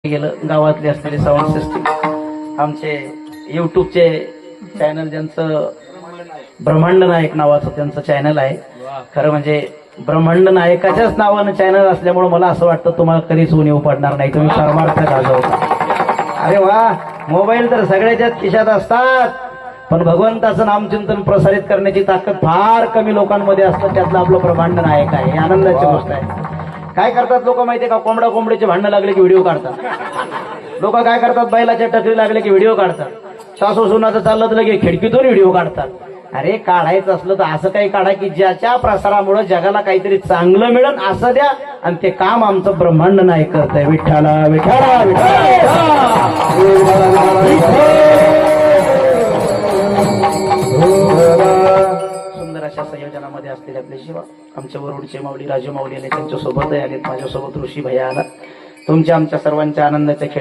गेलं गावातले असलेले साऊंड सिस्टीम आमचे युट्यूबचे चॅनल ज्यांचं ब्रह्मांड नायक नावाचं त्यांचं चॅनल आहे. खरं म्हणजे ब्रह्मांड नायकाच्याच नावानं चॅनल असल्यामुळे मला असं वाटतं तुम्हाला कधीच ऊन येऊ पडणार नाही, तुम्ही परमार्थ गाजवता. अरे वा, मोबाईल तर सगळ्याच्याच खिशात असतात, पण भगवंताचं नामचिंतन प्रसारित करण्याची ताकद फार कमी लोकांमध्ये असतं. त्यातलं आपलं ब्रह्मांड नायक आहे, ही आनंदाची गोष्ट आहे. काय करतात लोक माहितीये का? कोंबडा कोंबडीचे भांडणं लागले की व्हिडिओ काढतात. लोक काय करतात? बैलाच्या टकरी लागले की व्हिडिओ काढतात. सासू सुनाचं चाललं तर लगे खिडकीतून व्हिडिओ काढतात. अरे काढायचं असलं तर असं काही काढा की ज्याच्या प्रसारामुळे जगाला काहीतरी चांगलं मिळेल असं द्या, आणि ते काम आमचं ब्रह्मांड नायक करतंय. विठ्ठला विठ्ठला सुंदर अशा संयोजनामध्ये असलेले आपले शिवा आमच्या वरुडचे माऊली राजू माऊली आले, त्यांच्यासोबतही आलेत. माझ्यासोबत ऋषी भैया आला. तुमच्या आमच्या सर्वांच्या आनंदाच्या खेळ